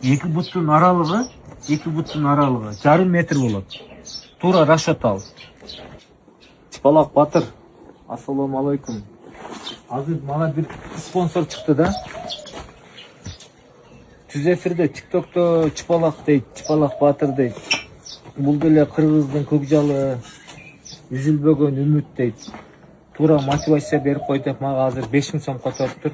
Эки буттун аралыгы жарым метр болот. Туура расчет ал. Чыпалак Батыр. Ассаламу алейкум. Азыр мана бир спонсор чыкты да. Түз эфирде ТикТокто Чыпалак дейт, Чыпалак Батыр дейт. Бул деле кыргыздын көкжалы, үзүлбөгөн үмүт дейт. Туура мотивация берип кой деп мага азыр 5000 сом которуптур.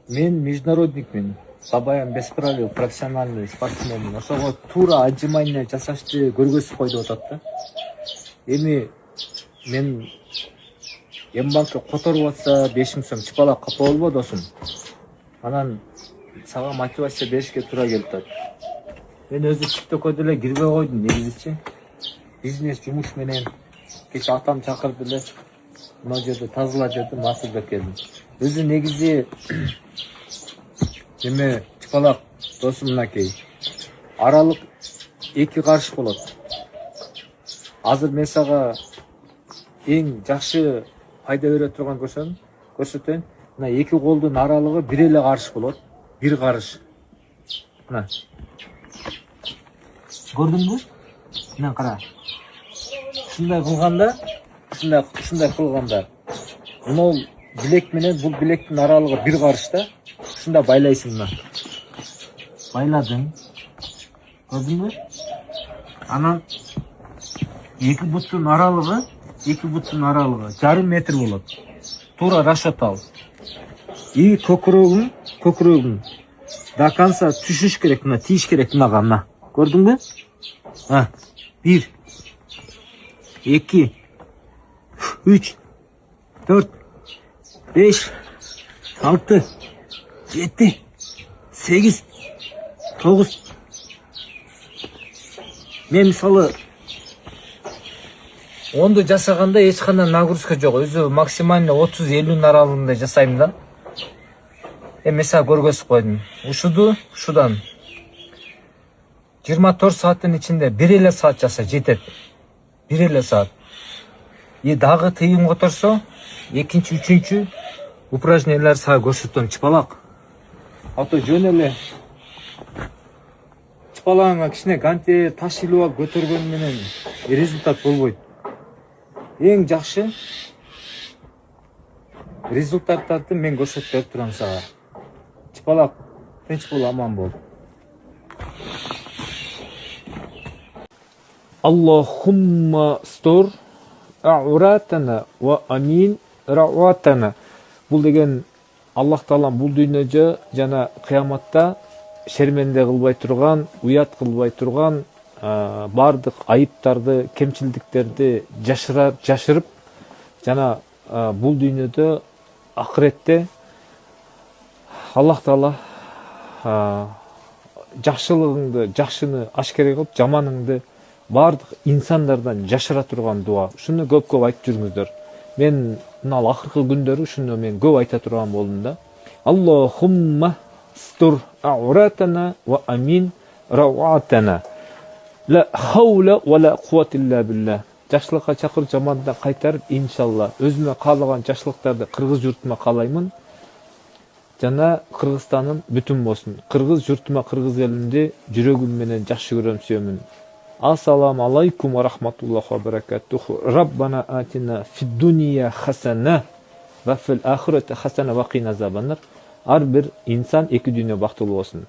Мен международникмин. Сабаян бесправил, профессиональный спортсменмин. Ошого туура отжимание жасашты көргөзүп кой деп атат да. Эми мен Мбанкка которуп атса 5000 сом Чыпалак капа болбо досум. Анан сага мотивация беришке туура келип атат. Мен өзү ТикТокко деле кирбей койдум негизичи. Бизнес жумуш менен кече атам чакырды эле. Мына жерде тазала деді, макулдап келдим. Өзү негизи эме Чыпалак досум мынакей. Аралык 2 карыш болот. Азыр мен сага эң жакшы пайда бере турган көрсөтөйүн. Мына 2 колдун аралыгы бир эле карыш болот. 1 карыш. Мына. Көрдүңбү? Мына кара. Ушундай кылганда, мына билек менен бул билектин аралыгы 1 карыш да. Ушунда байлайсың мына. Байладың. Көрдүңбү? Анан 2 буттун аралыгы жарым метр болот. Туура расчет ал. И көкүрөгүң до конца түшүш керек, мына тийиш керек мынага мына. Көрдүңбү? 1 2 3 4 5 6 7 8 9. Мен мисалы 10ду жасаганда эч кандай нагрузка жок. Өзү максимально 30-50 аралыгында жасайм да. Мисалы көргөзүп койдум. Ушудан 24 сааттын ичинде 1 эле саат жаса жетет. 1 эле саат. И дагы тыйын которсо, экинчи, үчүнчү упражнениялар сага көрсөтөм. Чыпалак. Ото жөн эле чыпалаңа кичине канте таш илип алып көтөргөн менен результат болбойт. Эң жакшы результаттарды мен көрсөтүп берип турам сага. Чыпалак, тынч бол, аман бол. Аллахумма стур ауратана ва амин рауатана. Бул деген Аллах Таалам бул дүйнөдө жана кыяматта шерменде кылбай турган, уят кылбай турган бардык айыптарды, кемчилдиктерди жашырып жана бул дүйнөдө акыретте Аллах Таала жакшыны ашкере кылып, жаманыңды бардык инсандардан жашыра турган дуа. Ушуну көп айтып жүрүңүздөр. Мен мына акыркы күндөрү ушуну мен көп айта турган болдум да. Аллахумма стур ауратана ва амин рауатана. Ла хаула ва ла куввата илля билля. Жакшылыкка чакырып, жамандан кайтарып, иншалла өзүмө каалаган жакшылыктарды кыргыз журтума каалаймын. Жана Кыргызстаным бүтүн болсун. Кыргыз журтума, кыргыз элимди жүрөгүм менен жакшы көрөм, сүйөмүн. Ассаламу алейкум ва рахматуллахи ва баракатуху. Раббана атина фид дунья хасана ва фил ахирати хасана ва кина азабан нар. Ар бир инсан эки дүйнө бактылуу болсун.